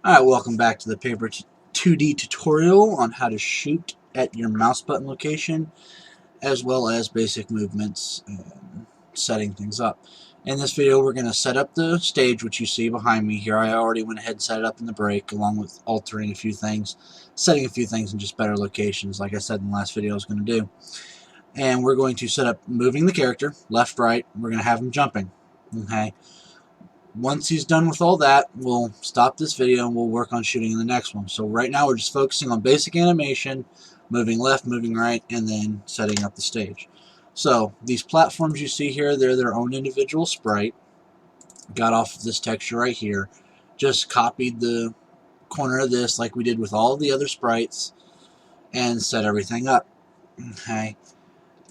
Alright, welcome back to the Paper 2D tutorial on how to shoot at your mouse button location, as well as basic movements and setting things up. In this video we're going to set up the stage, which you see behind me here. I already went ahead and set it up in the break, along with altering a few things, setting a few things in just better locations, like I said in the last video I was going to do. And we're going to set up moving the character, left, right. We're going to have him jumping. Okay. Once he's done with all that, we'll stop this video and we'll work on shooting in the next one. So right now we're just focusing on basic animation, moving left, moving right, and then setting up the stage. So these platforms you see here, they're their own individual sprite. Got off of this texture right here. Just copied the corner of this like we did with all the other sprites and set everything up. Okay.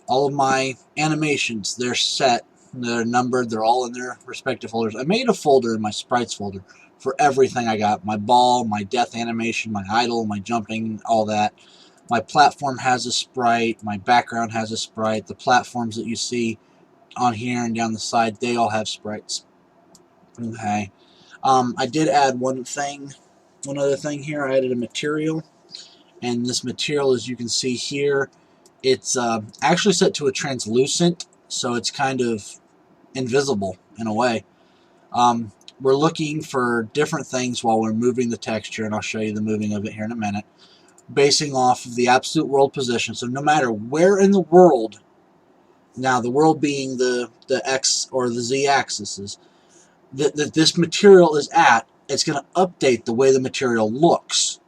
All of my animations, they're set. They're numbered. They're all in their respective folders. I made a folder in my sprites folder for everything I got. My ball, my death animation, my idle, my jumping, all that. My platform has a sprite. My background has a sprite. The platforms that you see on here and down the side, they all have sprites. Okay. I did add one other thing here. I added a material. And this material, as you can see here, it's actually set to a translucent, so it's kind of invisible in a way. We're looking for different things while we're moving the texture, and I'll show you the moving of it here in a minute, basing off of the absolute world position. So no matter where in the world, now the world being the X or the Z axis, that this material is at, it's going to update the way the material looks,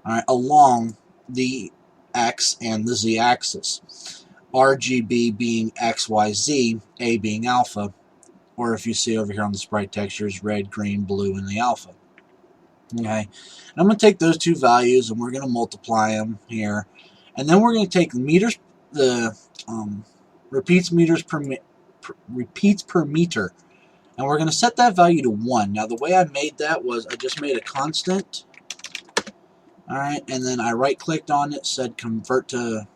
all right, along the X and the Z axis. RGB being X, Y, Z, A being alpha, or if you see over here on the sprite textures, red, green, blue, and the alpha. Okay, and I'm going to take those two values and we're going to multiply them here, and then we're going to take meters, the repeats per meter, and we're going to set that value to 1. Now the way I made that was I just made a constant. Alright, and then I right-clicked on it, said convert to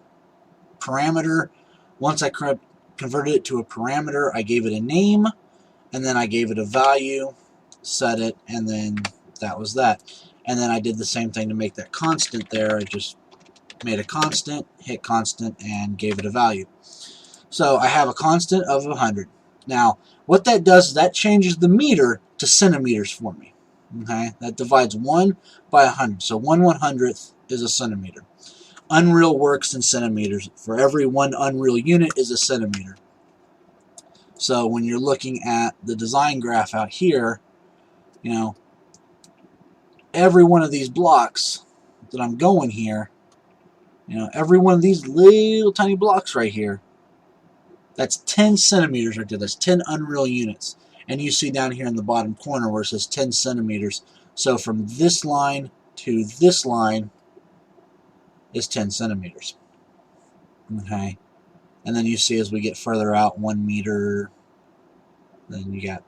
parameter. Once I converted it to a parameter, I gave it a name, and then I gave it a value, set it, and then that was that. And then I did the same thing to make that constant there. I just made a constant, hit constant, and gave it a value. So I have a constant of 100. Now, what that does is that changes the meter to centimeters for me. Okay, that divides 1 by 100. So 1/100th is a centimeter. Unreal works in centimeters. For every 1 Unreal unit is a centimeter. So when you're looking at the design graph out here, you know, every one of these blocks that I'm going here, you know, every one of these little tiny blocks right here, that's 10 centimeters right there. That's 10 Unreal units. And you see down here in the bottom corner where it says 10 centimeters. So from this line to this line is 10 centimeters. Okay. And then you see as we get further out, 1 meter, then you got,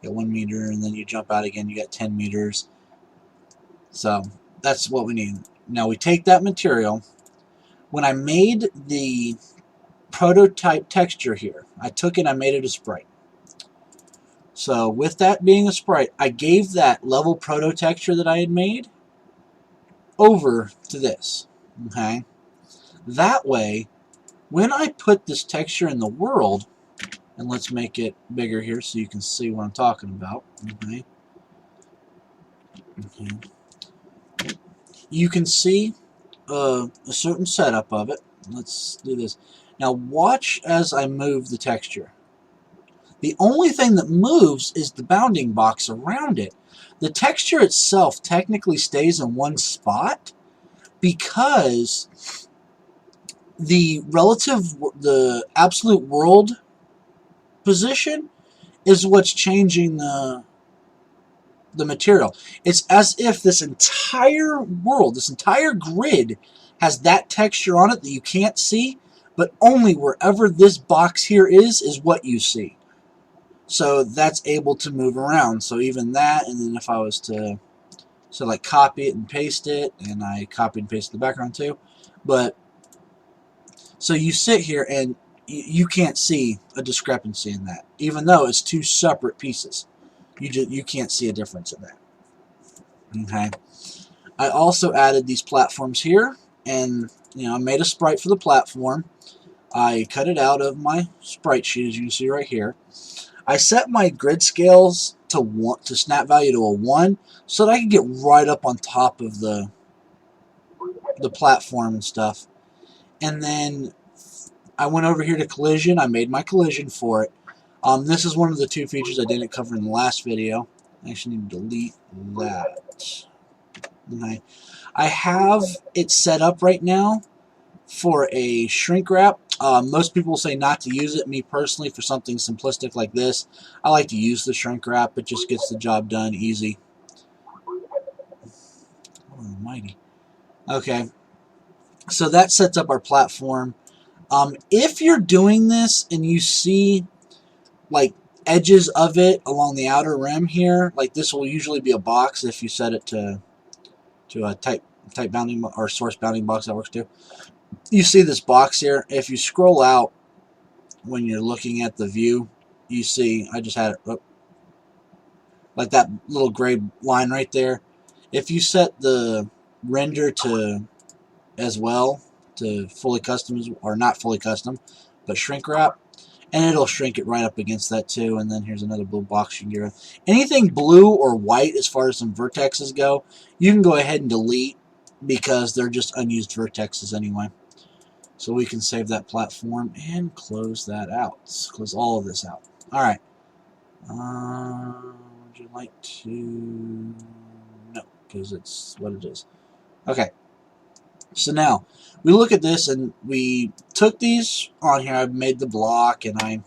1 meter, and then you jump out again, you got 10 meters. So that's what we need. Now we take that material. When I made the prototype texture here, I took it, I made it a sprite. So with that being a sprite, I gave that level proto texture that I had made over to this. Okay, that way when I put this texture in the world, and let's make it bigger here so you can see what I'm talking about. Okay, you can see a certain setup of it. Let's do this. Now watch as I move the texture. The only thing that moves is the bounding box around it. The texture itself technically stays in one spot because the absolute world position is what's changing the material. It's as if this entire world, this entire grid has that texture on it that you can't see, but only wherever this box here is what you see. So that's able to move around. So even that, and then if I was to like copy it and paste it, and I copied and pasted the background too. But so you sit here and you can't see a discrepancy in that, even though it's two separate pieces. You can't see a difference in that. Okay. I also added these platforms here, and I made a sprite for the platform. I cut it out of my sprite sheet, as you can see right here. I set my grid scales to snap value to a 1, so that I can get right up on top of the platform and stuff. And then I went over here to collision. I made my collision for it. This is one of the 2 features I didn't cover in the last video. I actually need to delete that. Okay. I have it set up right now for a shrink wrap. Most people say not to use it. Me personally, for something simplistic like this, I like to use the shrink wrap. It just gets the job done easy. Oh, almighty. Okay, so that sets up our platform. If you're doing this and you see like edges of it along the outer rim here, like this will usually be a box if you set it to a type bounding or source bounding box. That works too. You see this box here. If you scroll out when you're looking at the view, you see I just had it like that little gray line right there. If you set the render to as well to fully custom, or not fully custom, but shrink wrap, and it'll shrink it right up against that too. And then here's another blue box you can get rid of. Anything blue or white as far as some vertexes go, you can go ahead and delete, because they're just unused vertexes anyway. So we can save that platform and close that out. Close all of this out. Alright. Would you like to... No, because it's what it is. Okay. So now, we look at this and we took these on here. I've made the block and I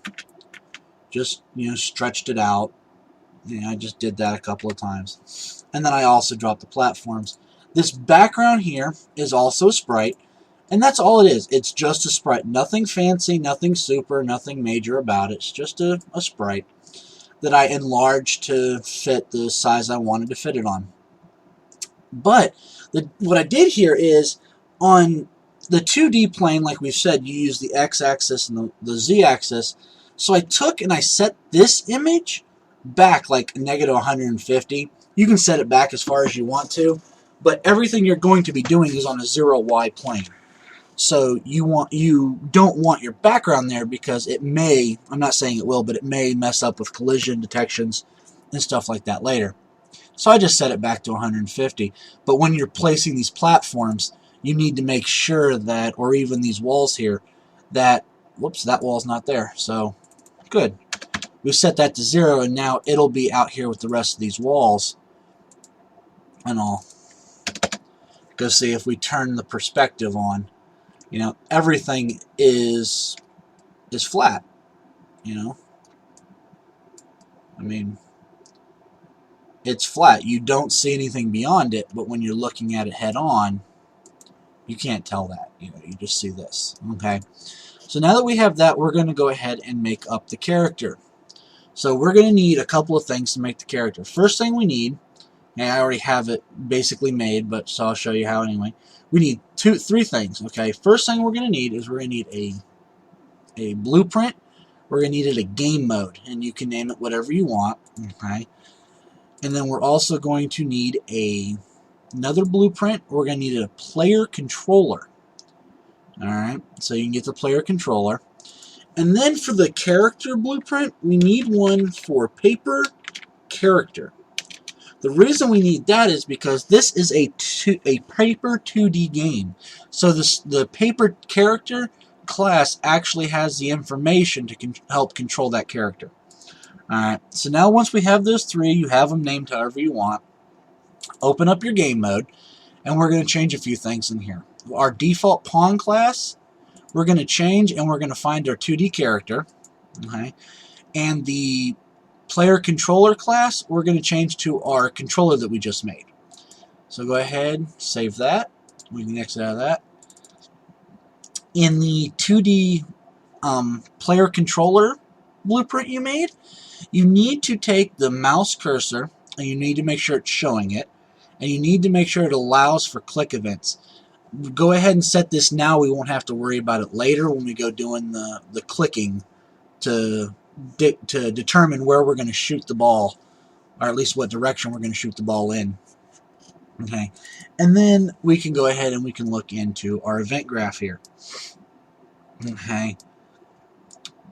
just, stretched it out. I just did that a couple of times. And then I also dropped the platforms. This background here is also a sprite, and that's all it is. It's just a sprite. Nothing fancy, nothing super, nothing major about it. It's just a sprite that I enlarged to fit the size I wanted to fit it on. But what I did here is, on the 2D plane, like we've said, you use the x-axis and the z-axis. So I took and I set this image back like -150. You can set it back as far as you want to, but everything you're going to be doing is on a 0y plane. So you don't want your background there, because it may, I'm not saying it will, but it may mess up with collision detections and stuff like that later. So I just set it back to 150. But when you're placing these platforms, you need to make sure that, or even these walls here, that, whoops, that wall's not there. So, good. We set that to 0, and now it'll be out here with the rest of these walls. And I'll go see if we turn the perspective on. Everything is flat. I mean, it's flat. You don't see anything beyond it, but when you're looking at it head on, you can't tell that. You just see this. Okay. So now that we have that, we're going to go ahead and make up the character. So we're going to need a couple of things to make the character. First thing we need, and I already have it basically made, but so I'll show you how anyway. We need three things. Okay. First thing we're going to need is we're going to need a blueprint. We're going to need it a game mode, and you can name it whatever you want. Okay. And then we're also going to need another blueprint. We're going to need a player controller. Alright, so you can get the player controller. And then for the character blueprint, we need one for paper character. The reason we need that is because this is a paper 2D game. So the paper character class actually has the information to help control that character. Alright, so now once we have those three, you have them named however you want. Open up your game mode, and we're going to change a few things in here. Our default pawn class, we're going to change, and we're going to find our 2D character. Okay, and the player controller class, we're going to change to our controller that we just made. So go ahead, save that. We can exit out of that. In the 2D player controller blueprint you made, you need to take the mouse cursor, and you need to make sure it's showing it, and you need to make sure it allows for click events. go ahead and set this now. We won't have to worry about it later when we go doing the clicking to determine where we're going to shoot the ball, or at least what direction we're going to shoot the ball in. Okay, and then we can go ahead and we can look into our event graph here. Okay,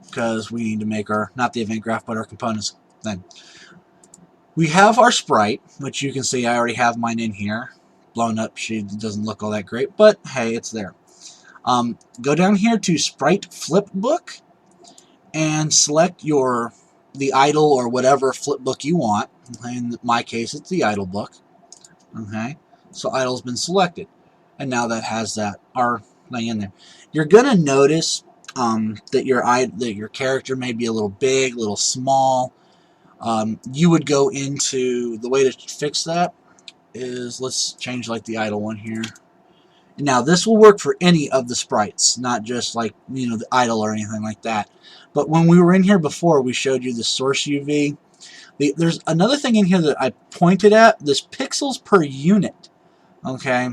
because we need to make our, not the event graph, but our components then. We have our Sprite, which you can see I already have mine in here. Blown up, she doesn't look all that great, but hey, it's there. Go down here to Sprite Flipbook and select the idle or whatever flipbook you want. In my case, it's the idle book. Okay, so idle's been selected, and now that has our thing in there. You're gonna notice that your character may be a little big, a little small. You would go into the way to fix that is, let's change like the idle one here. Now this will work for any of the sprites, not just like, you know, the idle or anything like that. But when we were in here before, we showed you the source UV. There's another thing in here that I pointed at, this pixels per unit. Okay,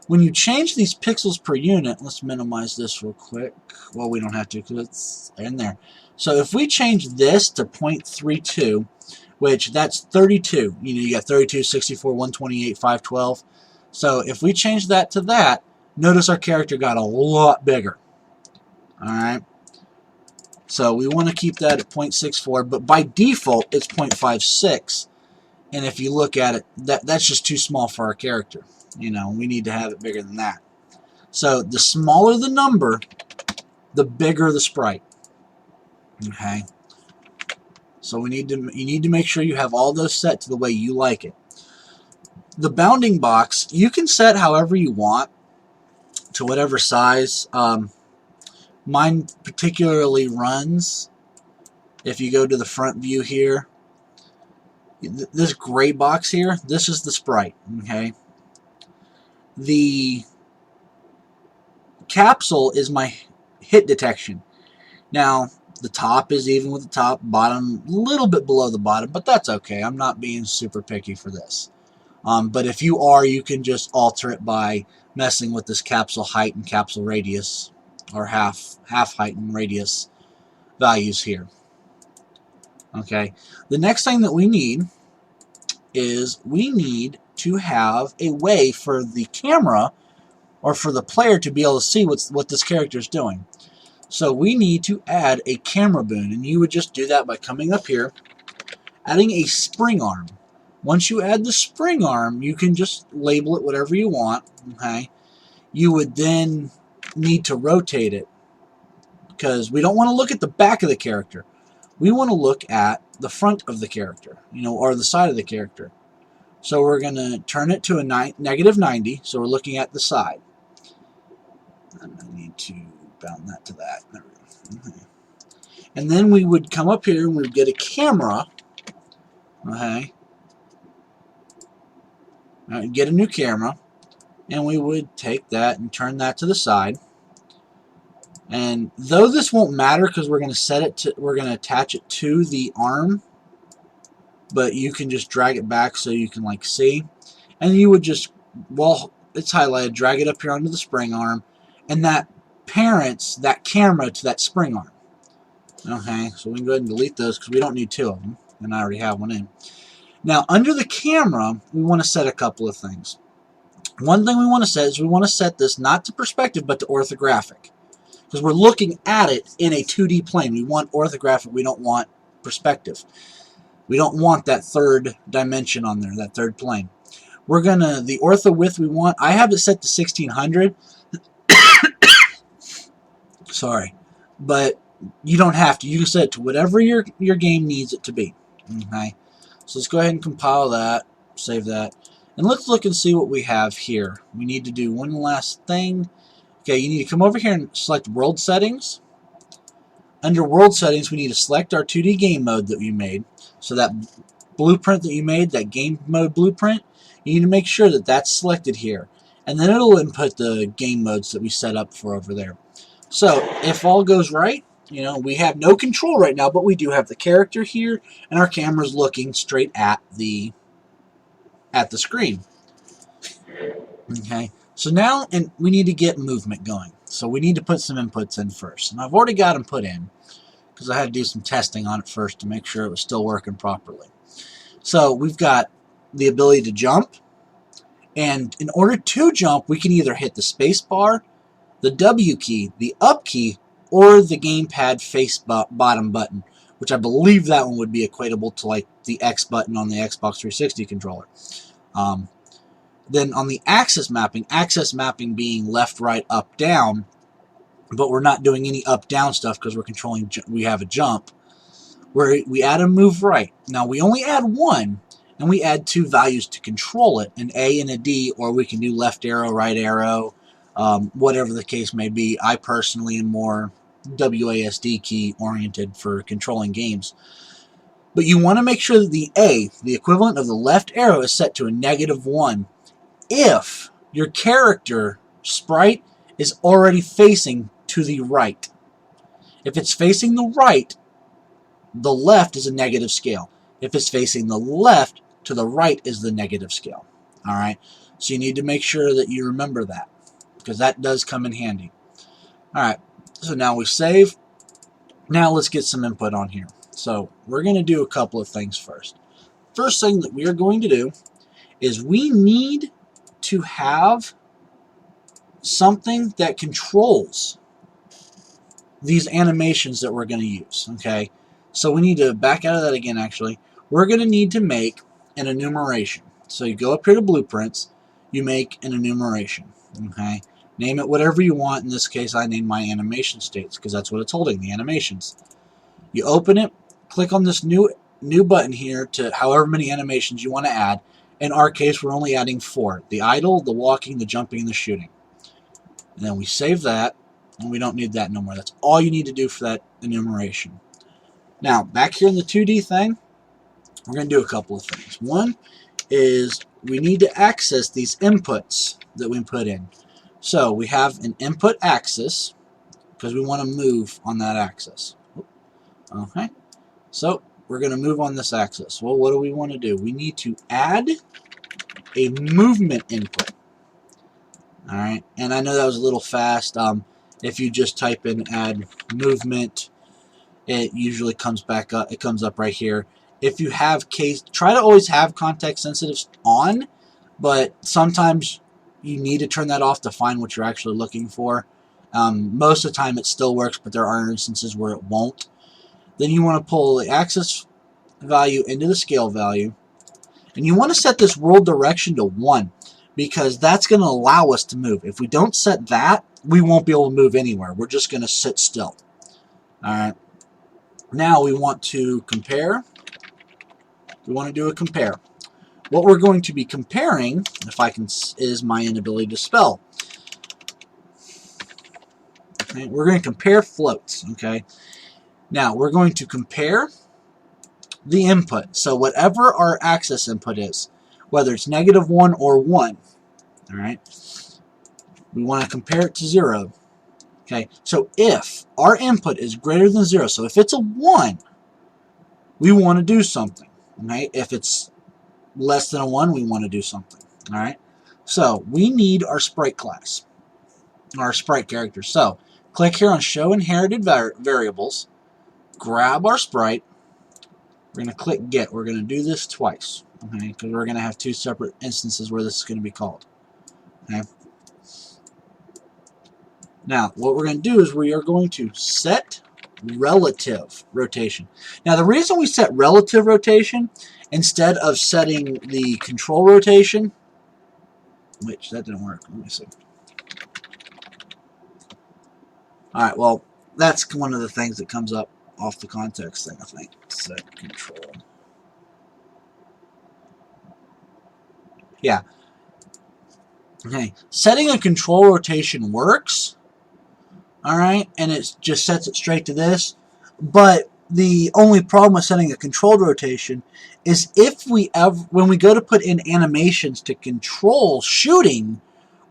when you change these pixels per unit, let's minimize this real quick. Well, we don't have to because it's in there. So if we change this to 0.32, which that's 32, you know, you got 32, 64, 128, 512. So if we change that to that, notice our character got a lot bigger. Alright, so we want to keep that at 0.64, but by default it's 0.56, and if you look at it, that's just too small for our character. You know, we need to have it bigger than that. So the smaller the number, the bigger the sprite. Okay, so you need to make sure you have all those set to the way you like it. The bounding box, you can set however you want to whatever size. Mine particularly runs, if you go to the front view here, this gray box here, this is the sprite. Okay, the capsule is my hit detection. Now the top is even with the top, bottom a little bit below the bottom, but that's okay. I'm not being super picky for this. But if you are, you can just alter it by messing with this capsule height and capsule radius, or half height and radius values here. Okay, the next thing that we need is we need to have a way for the camera or for the player to be able to see what this character is doing. So we need to add a camera boon, and you would just do that by coming up here, adding a spring arm. Once you add the spring arm, you can just label it whatever you want. Okay, you would then need to rotate it, because we don't want to look at the back of the character. We want to look at the front of the character, you know, or the side of the character. So we're going to turn it to a -90, so we're looking at the side. And I need to bound that to that. There we go. Okay. And then we would come up here and we'd get a camera. Okay. Get a new camera, and we would take that and turn that to the side. And though this won't matter because we're going to attach it to the arm, but you can just drag it back so you can like see, and you would just, well, it's highlighted, drag it up here onto the spring arm, and that parents that camera to that spring arm. Okay, so we can go ahead and delete those because we don't need two of them, and I already have one in. Now under the camera, we want to set a couple of things. One thing we want to set is we want to set this not to perspective but to orthographic, because we're looking at it in a 2D plane. We want orthographic, we don't want perspective. We don't want that third dimension on there, that third plane. We're gonna, the ortho width we want, I have it set to 1600. Sorry, but you don't have to. You can set it to whatever your game needs it to be. Okay, so let's go ahead and compile that, save that, and let's look and see what we have here. We need to do one last thing. Okay, you need to come over here and select World Settings. Under World Settings, we need to select our 2D game mode that we made. So that blueprint that you made, that game mode blueprint, you need to make sure that that's selected here. And then it'll input the game modes that we set up for over there. So if all goes right, you know, we have no control right now, but we do have the character here, and our camera's looking straight at the screen. Okay, So now we need to get movement going. So we need to put some inputs in first. And I've already got them put in because I had to do some testing on it first to make sure it was still working properly. So we've got the ability to jump. And in order to jump, we can either hit the space bar, the W key, the up key, or the gamepad face bottom button, which I believe that one would be equatable to like the X button on the Xbox 360 controller. Then on the axis mapping being left, right, up, down, but we're not doing any up, down stuff because we're controlling, we have a jump, where we add a move right. Now we only add one, and we add two values to control it, an A and a D, or we can do left arrow, right arrow, whatever the case may be. I personally am more WASD key oriented for controlling games. But you want to make sure that the A, the equivalent of the left arrow, is set to a -1 if your character sprite is already facing to the right. If it's facing the right, the left is a negative scale. If it's facing the left, to the right is the negative scale. Alright, so you need to make sure that you remember that, because that does come in handy. Alright, so now we save. Now let's get some input on here. So we're going to do a couple of things first. First thing that we are going to do is we need to have something that controls these animations that we're going to use. Okay, so we need to back out of that again. Actually, we're going to need to make an enumeration. So you go up here to blueprints, you make an enumeration. Okay, name it whatever you want. In this case, I named my animation states because that's what it's holding, the animations. You open it, click on this new button here to however many animations you want to add. In our case, we're only adding 4. The idle, the walking, the jumping, and the shooting. And then we save that, and we don't need that no more. That's all you need to do for that enumeration. Now, back here in the 2D thing, we're going to do a couple of things. One is we need to access these inputs that we put in. So we have an input axis because we want to move on that axis. Okay, so we're going to move on this axis. Well, what do we want to do? We need to add a movement input. Alright, and I know that was a little fast. If you just type in add movement, it usually comes back up. It comes up right here. If you have try to always have context sensitive on, but sometimes you need to turn that off to find what you're actually looking for. Most of the time it still works, but there are instances where it won't. Then you want to pull the axis value into the scale value, and you want to set this world direction to 1 because that's going to allow us to move. If we don't set that, we won't be able to move anywhere. We're just going to sit still. Alright. Now we want to compare. We want to do a compare. What we're going to be comparing, if I can, is my inability to spell. Okay, we're going to compare floats. Okay. Now we're going to compare the input. So whatever our axis input is, whether it's -1 or 1, all right, we want to compare it to 0. Okay, so if our input is greater than 0, so if it's a 1, we want to do something. Right? If it's less than a 1, we want to do something. All right, so we need our sprite class, our sprite character. So click here on Show Inherited Variables. Grab our sprite. We're going to click Get. We're going to do this twice, okay? Because we're going to have 2 separate instances where this is going to be called. Okay. Now, what we're going to do is we are going to set relative rotation. Now, the reason we set relative rotation instead of setting the control rotation, which that didn't work. Let me see. All right. Well, that's one of the things that comes up off the context thing, I think. Set control. Yeah. Okay. Setting a control rotation works. Alright, and it just sets it straight to this. But the only problem with setting a controlled rotation is if when we go to put in animations to control shooting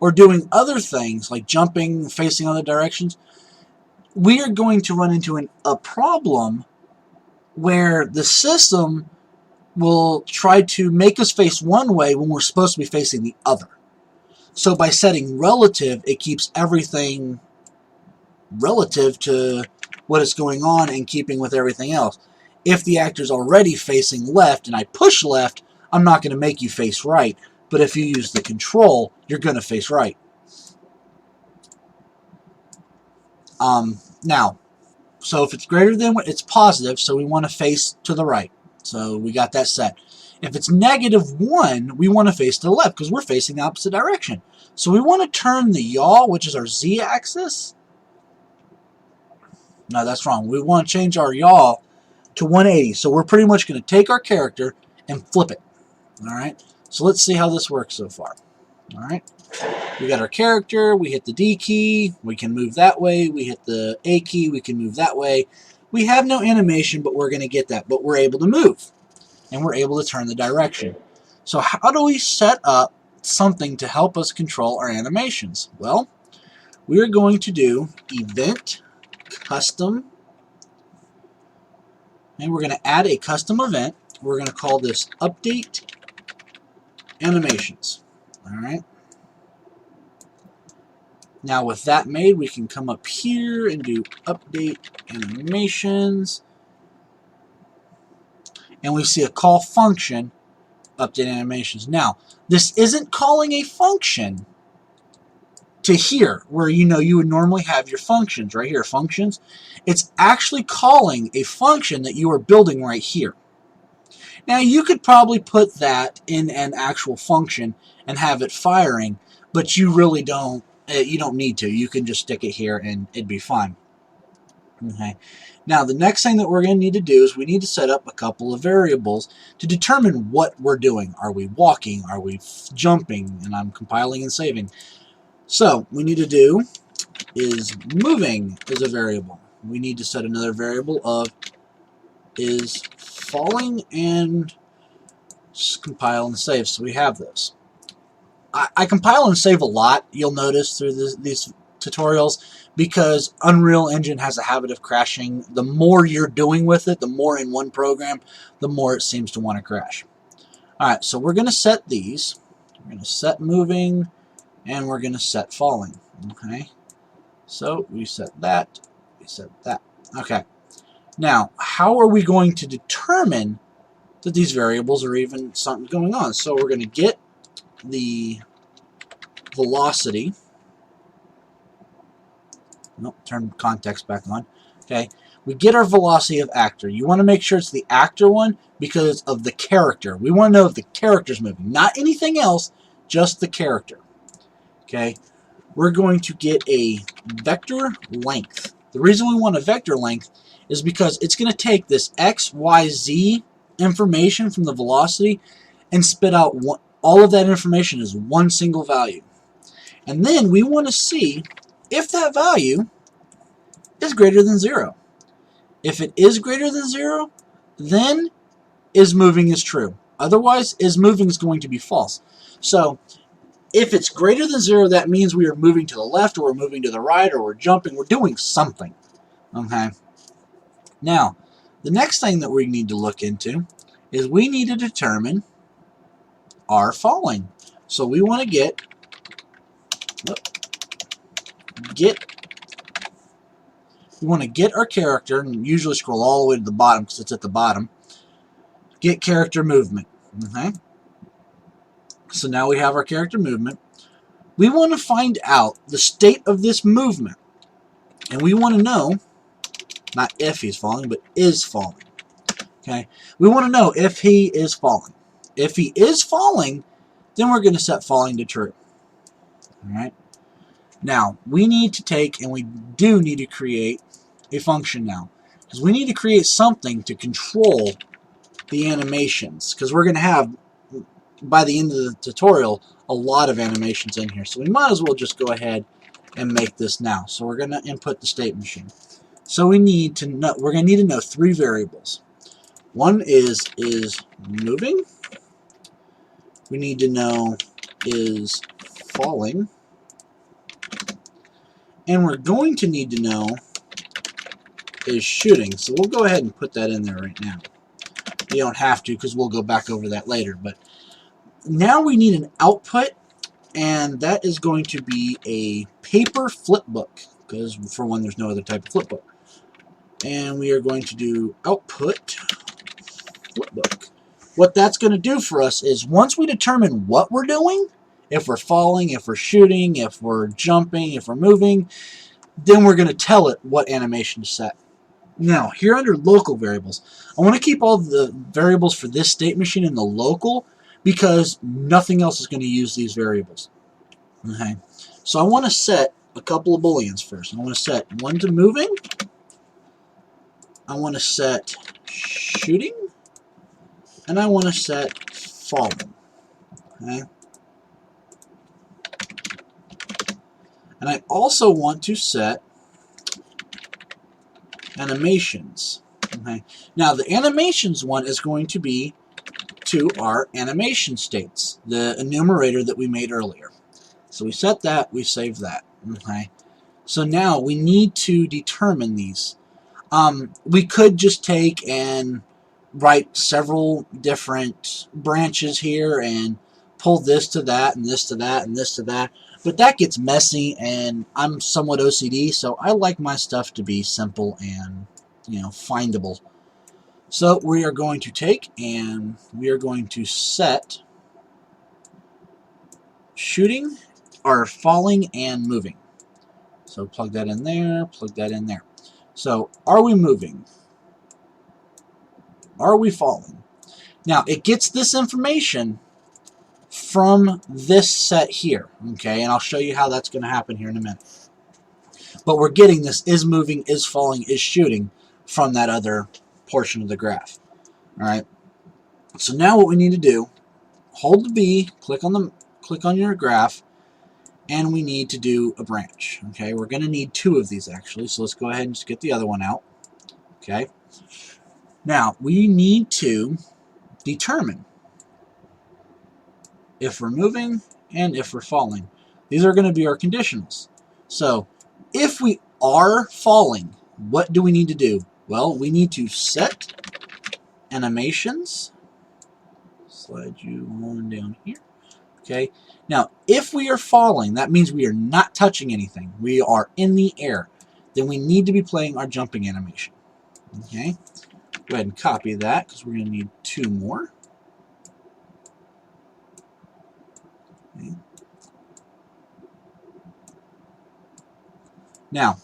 or doing other things like jumping, facing other directions, we are going to run into a problem where the system will try to make us face one way when we're supposed to be facing the other. So by setting relative, it keeps everything relative to what is going on and keeping with everything else. If the actor's already facing left and I push left, I'm not going to make you face right. But if you use the control, you're going to face right. Now, so if it's greater than, it's positive, so we want to face to the right. So we got that set. If it's -1, we want to face to the left because we're facing the opposite direction. So we want to turn the yaw, which is our z-axis. No, that's wrong. We want to change our yaw to 180. So we're pretty much going to take our character and flip it. All right. So let's see how this works so far. All right. We got our character. We hit the D key. We can move that way. We hit the A key. We can move that way. We have no animation, but we're going to get that. But we're able to move. And we're able to turn the direction. So how do we set up something to help us control our animations? Well, we're going to do event custom, and we're going to add a custom event. We're going to call this update animations. Alright. Now with that made, we can come up here and do update animations, and we see a call function, update animations. Now, this isn't calling a function to here, where you would normally have your functions right here, functions. It's actually calling a function that you are building right here. Now, you could probably put that in an actual function and have it firing, but you really don't. You don't need to. You can just stick it here and it'd be fine. Okay. Now, the next thing that we're going to need to do is we need to set up a couple of variables to determine what we're doing. Are we walking? Are we jumping? And I'm compiling and saving. So, we need to do is moving is a variable. We need to set another variable of is falling and compile and save. So we have this. I compile and save a lot, you'll notice through these tutorials, because Unreal Engine has a habit of crashing. The more you're doing with it, the more in one program, the more it seems to want to crash. Alright, so we're going to set these. We're going to set moving, and we're going to set falling. Okay, so we set that, we set that. Okay, now how are we going to determine that these variables are even something going on? So we're going to get the velocity. Nope, turn context back on. Okay, we get our velocity of actor. You want to make sure it's the actor one because of the character. We want to know if the character's moving, not anything else, just the character. Okay, we're going to get a vector length. The reason we want a vector length is because it's going to take this x, y, z information from the velocity and spit out all of that information as one single value. And then we want to see if that value is greater than 0. If it is greater than 0, then is moving is true. Otherwise, is moving is going to be false. So if it's greater than 0, that means we are moving to the left, or we're moving to the right, or we're jumping. We're doing something. Okay. Now, the next thing that we need to look into is we need to determine our falling. So we want to get we want to get our character, and usually scroll all the way to the bottom because it's at the bottom. Get character movement. Okay. So now we have our character movement. We want to find out the state of this movement, and we want to know not if he's falling, but is falling. Okay. We want to know if he is falling. If he is falling, then we're going to set falling to true. Alright. Now, we need to take, and we do need to create a function now. Because we need to create something to control the animations. Because we're going to have, by the end of the tutorial, a lot of animations in here. So we might as well just go ahead and make this now. So we're going to input the state machine. So we need to know, we're going to need to know 3 variables. One is moving. We need to know is falling. And we're going to need to know is shooting. So we'll go ahead and put that in there right now. You don't have to because we'll go back over that later. But now we need an output, and that is going to be a paper flipbook, because for one, there's no other type of flipbook. And we are going to do output flipbook. What that's going to do for us is once we determine what we're doing, if we're falling, if we're shooting, if we're jumping, if we're moving, then we're going to tell it what animation to set. Now, here under local variables, I want to keep all the variables for this state machine in the local because nothing else is going to use these variables. Okay, so I want to set a couple of booleans first. I want to set one to moving. I want to set shooting. And I want to set falling. Okay. And I also want to set animations. Okay. Now the animations one is going to be to our animation states, the enumerator that we made earlier. So we set that, we save that. Okay. So now we need to determine these. We could just take and write several different branches here and pull this to that and this to that and this to that, but that gets messy, and I'm somewhat OCD, so I like my stuff to be simple and, you know, findable. So we are going to take and we are going to set shooting, or falling and moving. So plug that in there, plug that in there. So are we moving? Are we falling? Now, it gets this information from this set here, okay? And I'll show you how that's going to happen here in a minute. But we're getting this is moving, is falling, is shooting from that other portion of the graph. All right? So now what we need to do, hold the V, click on your graph, and we need to do a branch, okay? We're going to need two of these, actually, so let's go ahead and just get the other one out, okay? Now, we need to determine if we're moving and if we're falling. These are going to be our conditionals. So, if we are falling, what do we need to do? Well, we need to set animations. Slide you on down here. Okay. Now, if we are falling, that means we are not touching anything. We are in the air. Then we need to be playing our jumping animation. Okay. Go ahead and copy that because we're going to need two more. Okay. Now,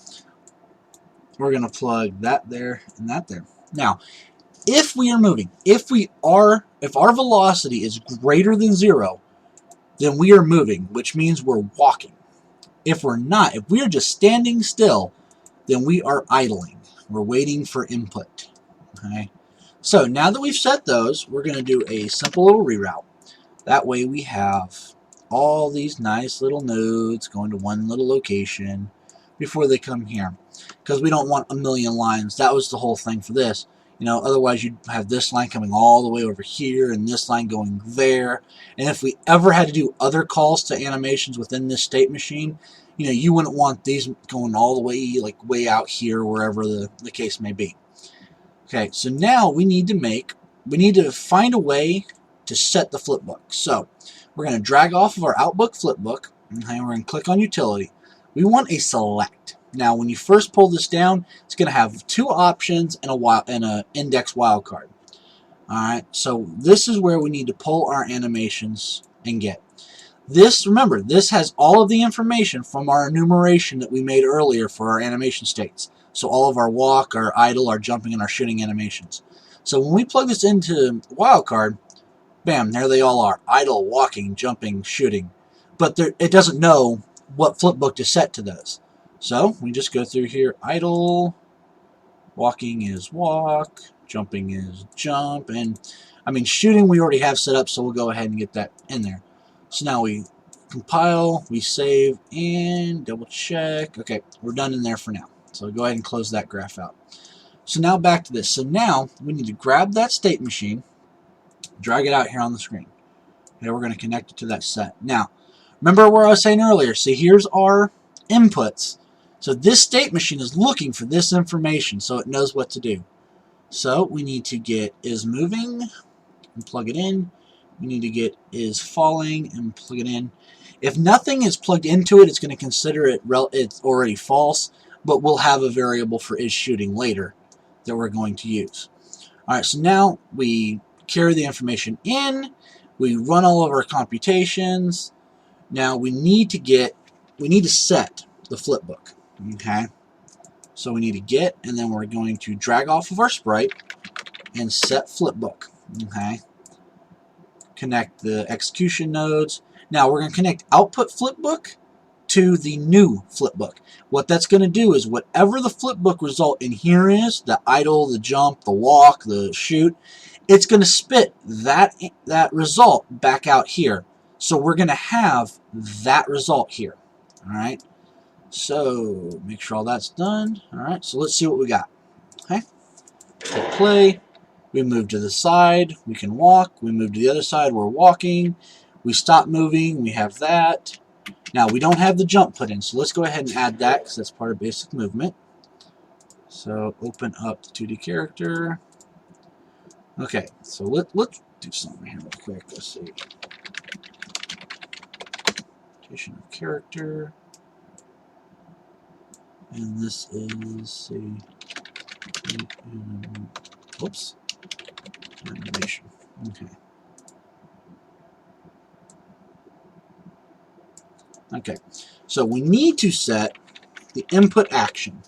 we're going to plug that there and that there. Now, if we are moving, if our velocity is greater than 0, then we are moving, which means we're walking. If we're not, if we are just standing still, then we are idling. We're waiting for input. Okay. So now that we've set those, we're going to do a simple little reroute. That way we have all these nice little nodes going to one little location before they come here. Because we don't want a million lines. That was the whole thing for this. You know, otherwise you'd have this line coming all the way over here and this line going there. And if we ever had to do other calls to animations within this state machine, you know, you wouldn't want these going all the way, like way out here, wherever the case may be. Okay, so now we need to find a way to set the flipbook. So we're going to drag off of our outbook flipbook, and we're going to click on utility. We want a select. Now, when you first pull this down, it's going to have two options and a index wildcard. All right, so this is where we need to pull our animations and get. This, remember, this has all of the information from our enumeration that we made earlier for our animation states. So all of our walk, our idle, our jumping, and our shooting animations. So when we plug this into wildcard, bam, there they all are. Idle, walking, jumping, shooting. But it doesn't know what flipbook to set to those. So we just go through here, idle, walking is walk, jumping is jump, and I mean shooting we already have set up, so we'll go ahead and get that in there. So now we compile, we save, and double check. Okay, we're done in there for now. So go ahead and close that graph out. So now back to this. So now we need to grab that state machine, drag it out here on the screen. Okay, we're going to connect it to that set. Now, remember where I was saying earlier, see here's our inputs. So this state machine is looking for this information so it knows what to do. So we need to get is moving and plug it in. we need to get is falling and plug it in. If nothing is plugged into it, it's going to consider it's already false, but we'll have a variable for is shooting later that we're going to use. Alright, so now we carry the information in, we run all of our computations. Now we need to set the flipbook. Okay, so we need to get, and then we're going to drag off of our sprite and set flipbook. Okay, connect the execution nodes. Now we're going to connect output flipbook to the new flipbook. What that's going to do is whatever the flipbook result in here is, the idle, the jump, the walk, the shoot, it's going to spit that result back out here. So we're going to have that result here. Alright, so make sure all that's done. Alright, so let's see what we got. Okay, hit play. We move to the side, we can walk. We move to the other side, we're walking. We stop moving, we have that. Now we don't have the jump put in, so let's go ahead and add that because that's part of basic movement. So open up the 2D character. Okay, so let's do something here real quick. Let's see. Rotation of character. And this is whoops. Animation. Okay. Okay, so we need to set the input action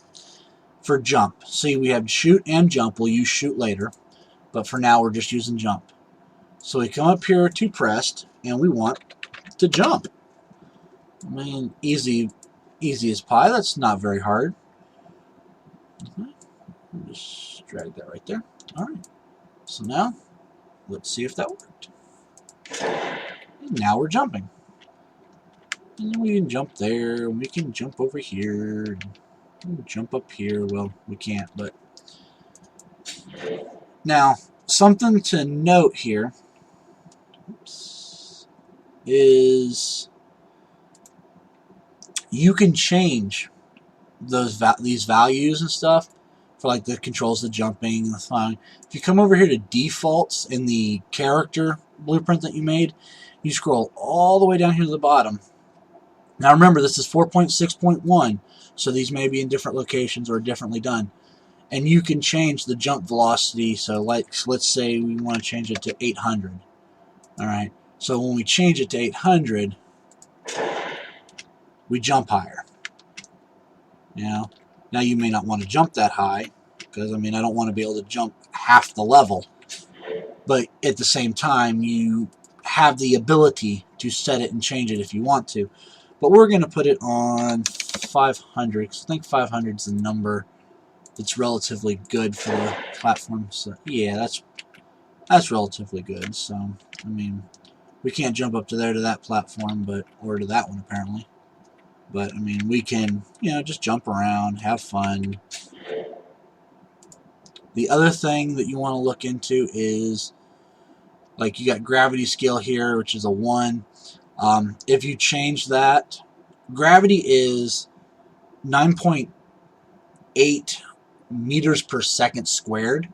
for jump. See, we have shoot and jump. We'll use shoot later, but for now we're just using jump. So we come up here to pressed, and we want to jump. I mean, easy as pie. That's not very hard. Okay. Just drag that right there. All right. So now, let's see if that worked. And now we're jumping. And we can jump there, we can jump over here, jump up here. Well, we can't, but... Now, something to note here is you can change these values and stuff for like the controls, the jumping, the flying. If you come over here to defaults in the character blueprint that you made, you scroll all the way down here to the bottom. Now remember, this is 4.6.1, so these may be in different locations or differently done. And you can change the jump velocity, so let's say we want to change it to 800. Alright, so when we change it to 800, we jump higher. Now you may not want to jump that high, because I mean I don't want to be able to jump half the level. But at the same time, you have the ability to set it and change it if you want to. But we're going to put it on 500, because I think 500 is the number that's relatively good for the platform. So yeah, that's relatively good. So I mean, we can't jump up to there to that platform, or to that one apparently. But I mean, we can, just jump around, have fun. The other thing that you want to look into is, like, you got gravity scale here, which is a 1. If you change that, gravity is 9.8 meters per second squared.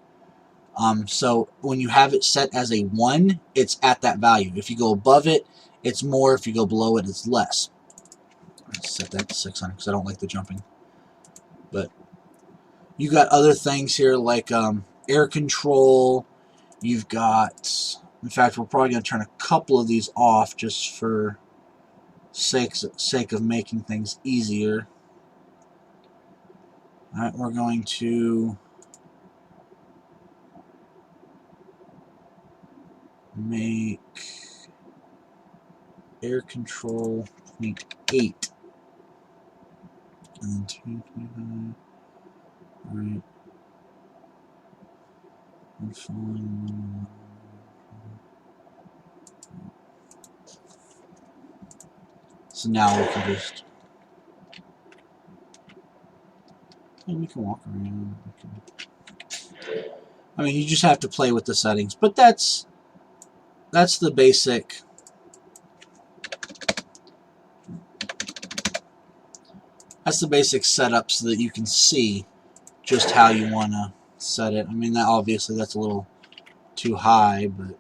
So when you have it set as a 1, it's at that value. If you go above it, it's more. If you go below it, it's less. Let's set that to 600 because I don't like the jumping. But you got other things here like air control. You've got, in fact, we're probably going to turn a couple of these off just for sake of making things easier. Alright, we're going to make air control 0.8. And then 225. Alright. And falling. So now we can just, and we can walk around. I mean, you just have to play with the settings, but that's the basic. That's the basic setup so that you can see just how you want to set it. I mean, obviously that's a little too high, but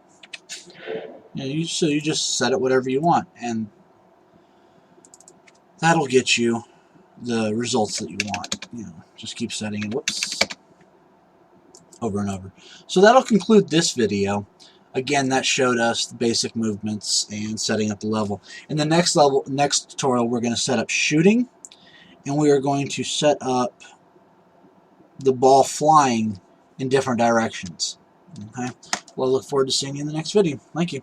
So you just set it whatever you want, and that'll get you the results that you want. Just keep setting it, over and over. So that'll conclude this video. Again, that showed us the basic movements and setting up the level. In the next tutorial, we're going to set up shooting, and we are going to set up the ball flying in different directions. Okay. Well, I look forward to seeing you in the next video. Thank you.